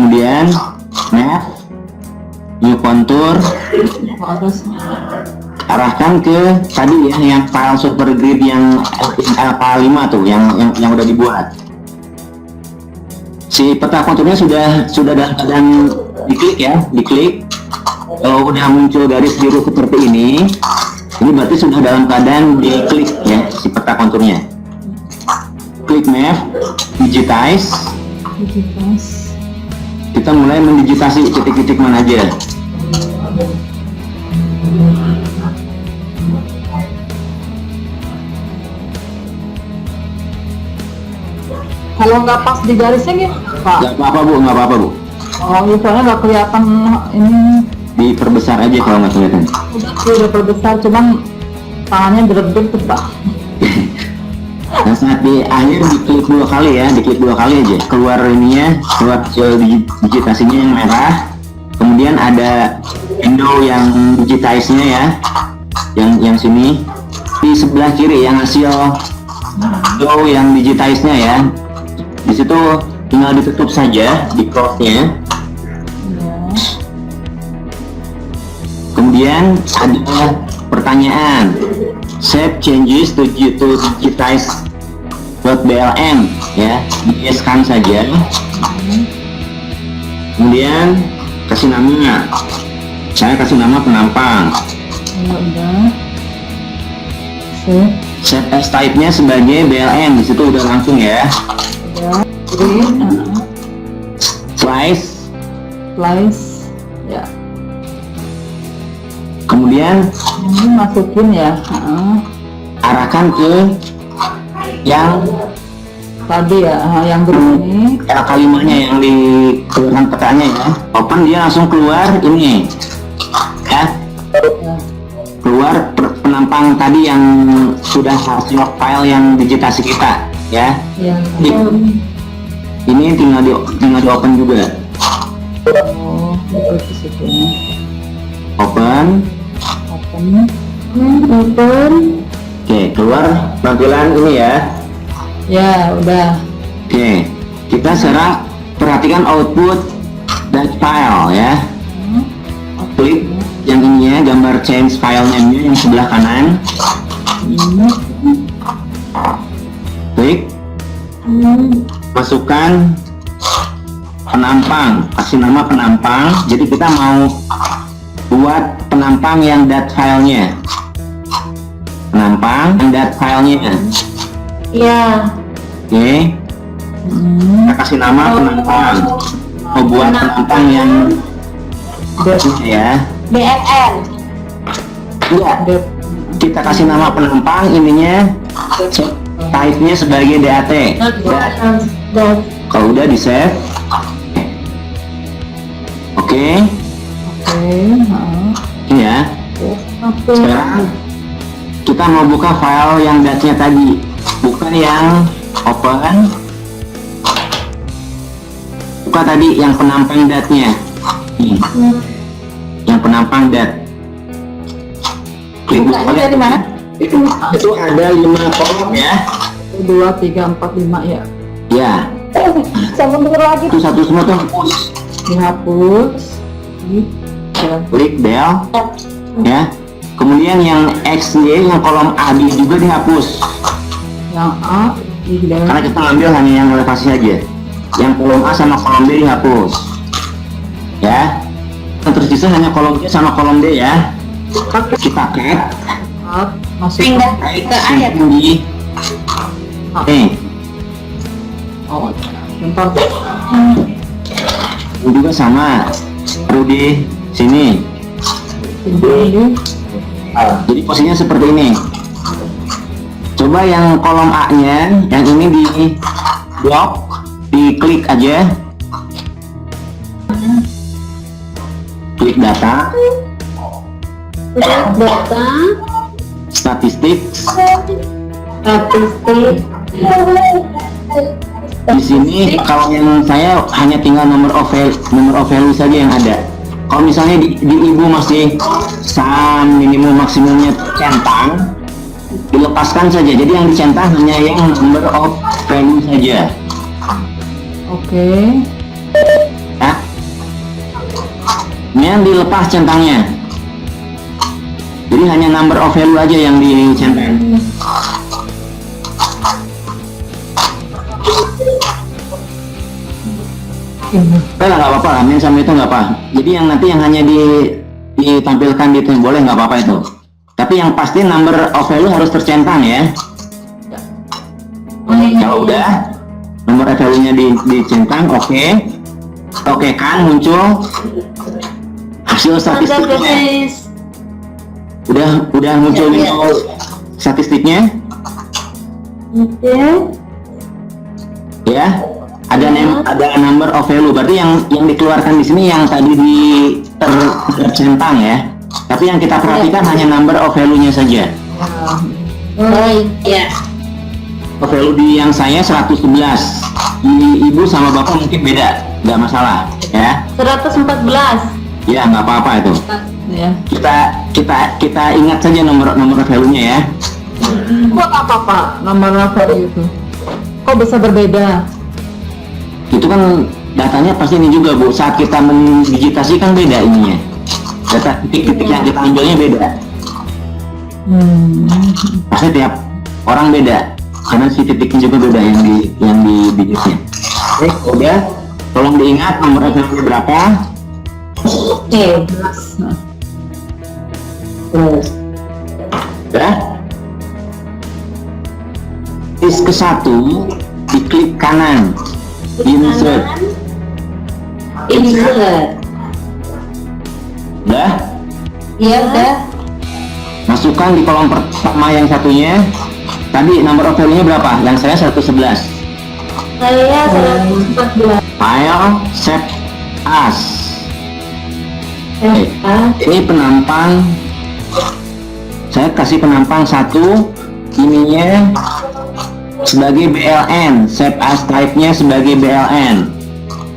kemudian map, new contour, arahkan ke tadi ya, yang file super grid yang LK5 tuh, yang udah dibuat. Si peta konturnya sudah dalam keadaan diklik ya, diklik. Kalau udah muncul garis biru seperti ini berarti sudah dalam keadaan diklik ya si peta konturnya. Klik map, digitize. Kita mulai mendigitasi titik-titik mana aja. Kalau nggak pas di garisnya gitu, Pak? Nggak apa-apa bu. Oh, soalnya nggak kelihatan ini. Diperbesar aja kalau nggak kelihatan. Udah perbesar, cuman tangannya deret-deret tuh, Pak. Nah, saat di akhir diklik 2 kali ya, diklik 2 kali aja. Keluar ininya, keluar digitasinya yang merah. Kemudian ada window yang digitize-nya ya, yang sini. Di sebelah kiri yang hasil window yang digitize-nya ya. Di situ tinggal ditutup saja, di close-nya. Kemudian ada pertanyaan, save changes to digitize .blm ya, di-scan saja. Kemudian kasih nama, saya kasih nama penampang. Save as type-nya sebagai BLM, di situ udah langsung ya. Slice ya. Kemudian Ini masukin ya. arahkan ke yang Tadi ya, yang begini. LK5-nya yang di kelurahan petanya ya. Open, dia langsung keluar ini ya. Keluar penampang tadi yang sudah hasil file yang digitasi kita ya. Ini tinggal di open juga. Oh, itu situ. Open. Oke, keluar tampilan ini ya. Ya, udah. Oke, kita sekarang perhatikan output that file ya. Klik yang ini ya, gambar change file name-nya yang sebelah kanan. Klik. Masukkan penampang, kasih nama penampang. Jadi kita mau buat penampang yang dat filenya. Penampang yang dat filenya. Iya. Oke. Kita kasih nama penampang. Mau buat penampang yang ya. BLN. Enggak. Kita kasih nama penampang ininya, type-nya sebagai DAT. Kalau udah di save. Oke. Ini ya. Sekarang kita mau buka file yang datnya tadi, bukan yang open. Buka tadi yang penampang datnya. Nih. Yang penampang dat. Klik Bukanya dari mana? Itu ada 5 kolom ya. 2, 3, 4, 5 ya. Ya. Saya mundur lagi. Itu satu semua tuh hapus. Dihapus. Klik del ya. Kemudian yang XY yang kolom AB juga dihapus. Yang A, Karena kita ambil hanya yang elevasi saja. Yang kolom A sama kolom B dihapus. Ya. Yang tersisa hanya kolom C sama kolom D ya. Kita cut. masuk. Pindah ke ayat. Tinggi. Oh, bentar. Ini juga sama. Baru di sini. Ini. Jadi posisinya seperti ini. Coba yang kolom A-nya, yang ini di blok, diklik aja. Klik data, Data. statistik. Statistik. Di sini kalau yang saya hanya tinggal nomor of value saja yang ada. Kalau misalnya di ibu masih sum minimum maksimumnya centang, dilepaskan saja. Jadi yang dicentang hanya yang number of value saja. Oke. Ya. Kemudian dilepas centangnya. Jadi hanya number of value aja yang dicentang. Nggak apa-apa, amin sama itu nggak apa. Jadi yang nanti yang hanya ditampilkan di itu boleh, nggak apa-apa itu. Tapi yang pasti number of value harus tercentang ya. Kalau udah nomor of value-nya dicentang, oke. Oke kan muncul hasil statistiknya. Udah muncul statistiknya. Oke. Ya. Ada number of value, berarti yang dikeluarkan di sini yang tadi tercentang ya. Tapi yang kita perhatikan hanya number of value-nya saja. Oh iya. Of value di yang saya 111. Di ibu sama bapak mungkin beda, nggak masalah ya. 114. Ya nggak apa-apa itu. Ya. Kita ingat saja nomor value-nya ya. Buat apa Pak nomor value itu? Kok bisa berbeda? Itu kan datanya pasti ini juga Bu, saat kita mendigitasi kan beda ininya, data titik-titik yang kita ambilnya beda. Pasti tiap orang beda karena si titiknya juga beda yang di digitnya. Oke, udah, tolong diingat nomor referensi berapa. Oke. Udah, tis ke 1 diklik kanan, insert. Udah, Iya udah. masukkan di kolom pertama yang satunya. Tadi nomor of value-nya berapa? Yang saya 111. Saya 114. File save as. Oke, ini penampang. Saya kasih penampang 1, ininya sebagai BLN, save as type-nya sebagai BLN.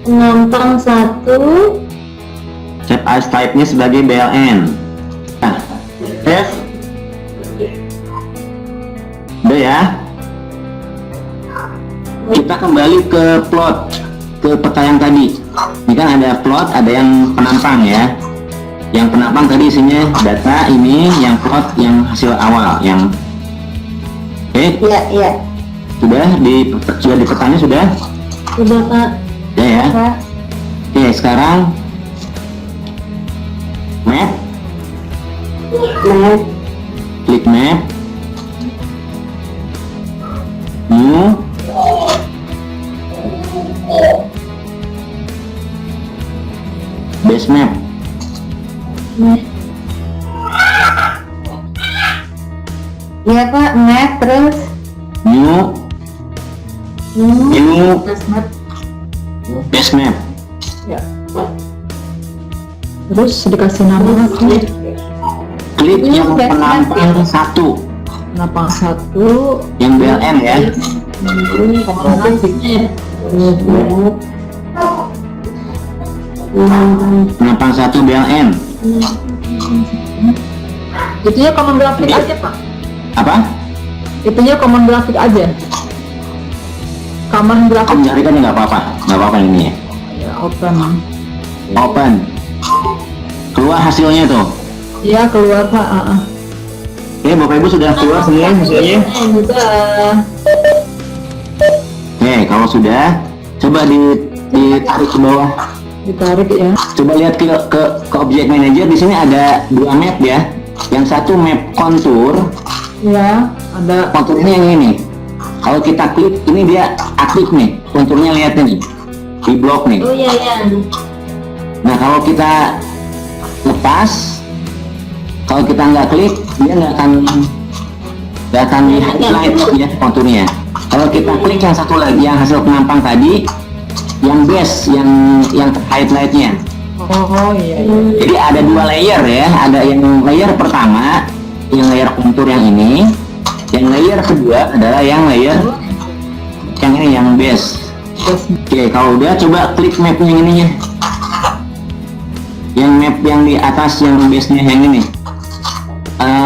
Penampang 1. Save as type-nya sebagai BLN. Nah, save. Udah ya. Kita kembali ke plot, ke peta yang tadi. Ini kan ada plot, ada yang penampang ya. Yang penampang tadi isinya data, ini yang plot, yang hasil awal, yang oke. Iya. Sudah di petanya sudah? Sudah Pak. Ya. Pak. Oke, sekarang map, Map. klik map, new, base map. Map. Iya Pak, map terus. New Map. base map. Ya. Terus dikasih nama apa? Klik New yang base map. penampang 1, Penampang 1. yang BLN ya. Ini Penampang 1 BLN. itunya common graphic aja Pak. Apa? Itunya common graphic aja. Common graphic. Kamu cari kan nggak apa-apa ini ya. Ya, open. Open. Keluar hasilnya tuh. Iya keluar Pak. Oke, Bapak Ibu sudah keluar semua hasilnya. Udah. Oke, kalau sudah, coba ditarik ke bawah. Ditarik ya. Coba lihat ke object manager. Di sini ada 2 map ya. Yang satu map kontur. Ya, ada. Konturnya yang ini. Kalau kita klik, ini dia aktif nih. Konturnya lihat nih. Di blok nih. Oh iya. Nah, kalau kita lepas, kalau kita nggak klik, dia nggak akan di highlight ya konturnya. Kalau kita klik yang satu lagi, yang hasil penampang tadi, yang base, yang highlightnya. Oh iya. Jadi ada 2 layer ya. Ada yang layer pertama, yang layer kontur yang ini. Yang layer kedua adalah yang layer yang ini, yang base. Oke, kalau udah coba klik mapnya yang ininya. Yang map yang di atas, yang base-nya yang ini.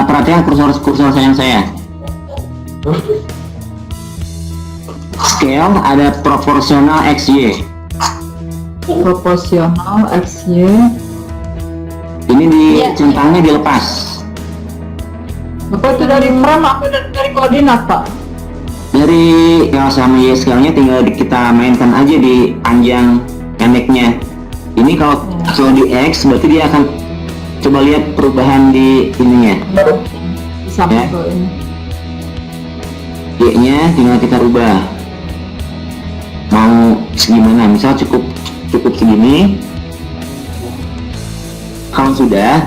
Perhatikan kursor sayang saya. Scale ada proporsional XY. Proporsional XY. Ini di Iya. centangnya dilepas. Bapak itu dari frame apa dari koordinat Pak? Dari yang sama YSL-nya tinggal kita mainkan aja di panjang pendeknya. Ini kalau di X berarti dia akan coba lihat perubahan di ininya. Bisa Ya. ke ini. Y-nya tinggal kita rubah. Mau segimana? Misal cukup segini. Kalau sudah,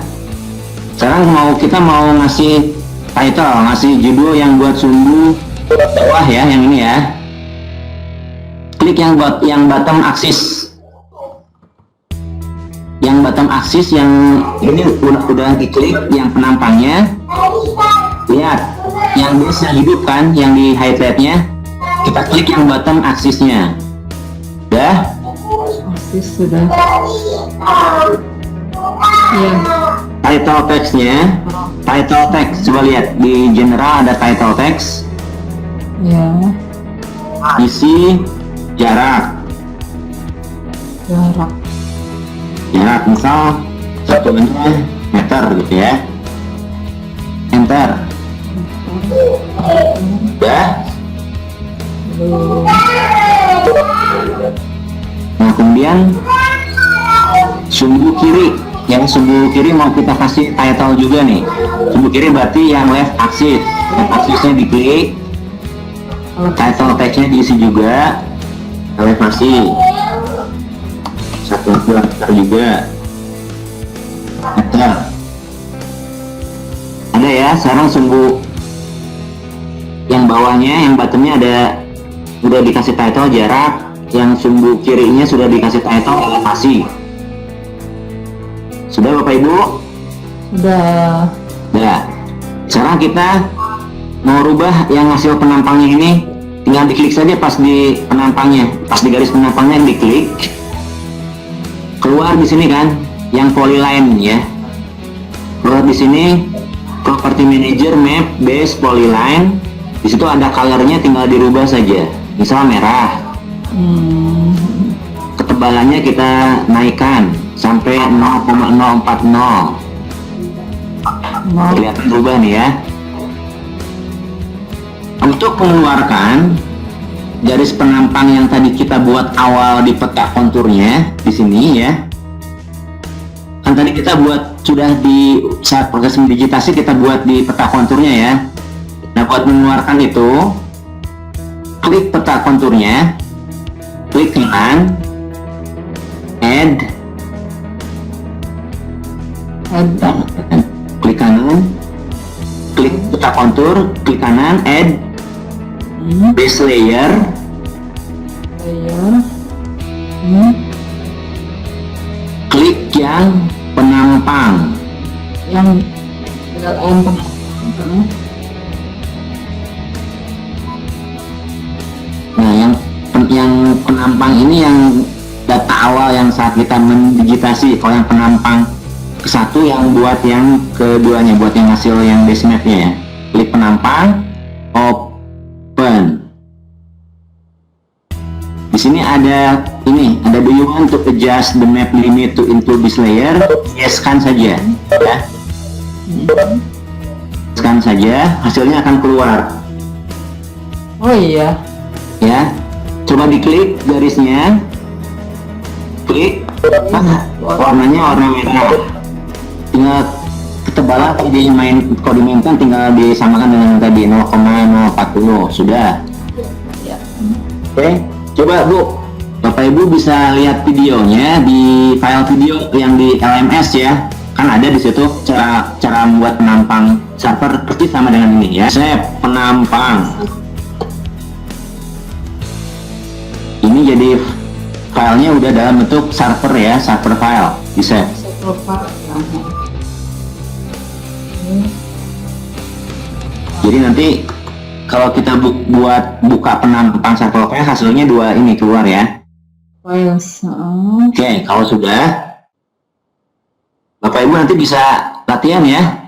sekarang kita mau ngasih title, ngasih judul yang buat sumbu bawah ya, yang ini ya. Klik yang bottom axis. Yang bottom axis yang ini udah diklik, yang penampangnya. Lihat, yang base hidup kan, yang di highlightnya. Kita klik yang bottom axisnya. Udah? Asis sudah. Iya. Title text-nya, title text, coba lihat di general ada title text, Ya. isi jarak, misal satuannya meter gitu ya, enter, udah. Nah kemudian sumbu kiri, yang sumbu kiri mau kita kasih title juga nih. Sumbu kiri berarti yang left axis, left axisnya diklik, title text-nya diisi juga, elevasi, satu meter juga, meter. Ada ya, sekarang sumbu yang bawahnya, yang bottomnya ada, udah dikasih title jarak, yang sumbu kirinya sudah dikasih title elevasi. Sudah Bapak Ibu? Sudah. Udah. Sekarang kita mau rubah yang hasil penampangnya ini, tinggal diklik saja pas di penampangnya, pas di garis penampangnya diklik. Keluar di sini kan, yang polyline ya. Keluar di sini, property manager, map, base, polyline. Di situ ada colornya, tinggal dirubah saja. Misal merah. Ketebalannya kita naikkan sampai 0,040. Kelihatan berubah nih ya. Untuk mengeluarkan garis penampang yang tadi kita buat awal di peta konturnya di sini ya. Kan tadi kita buat sudah di saat proses digitasi kita buat di peta konturnya ya. Nah buat mengeluarkan itu, klik peta konturnya, klik kanan, add, klik kanan, klik peta kontur, klik kanan, add, base layer, klik yang penampang. Yang Nah, yang penampang ini yang data awal yang saat kita mendigitasi. Kalau yang penampang ke satu, yang buat yang keduanya, buat yang hasil yang base mapnya ya. Klik penampang, open. Di sini ada ini, ada do you want to adjust the map limit to include this layer? Yes, kan saja, ya. Scan saja, hasilnya akan keluar. Oh iya. Ya, coba diklik garisnya, klik, warnanya warna merah. Tinggal ketebalan kalau dia main kalau dimainkan tinggal disamakan dengan yang tadi 0,040 sudah. Ya. Oke, coba Bu, Bapak Ibu bisa lihat videonya di file video yang di LMS ya. Kan ada di situ cara membuat penampang server persis sama dengan ini ya. Save penampang. Ini jadi filenya udah dalam bentuk server ya, server file. Di save. Jadi nanti kalau kita buat buka penampang server file, hasilnya dua ini keluar ya. Files. Oke, kalau sudah, Bapak Ibu nanti bisa latihan ya.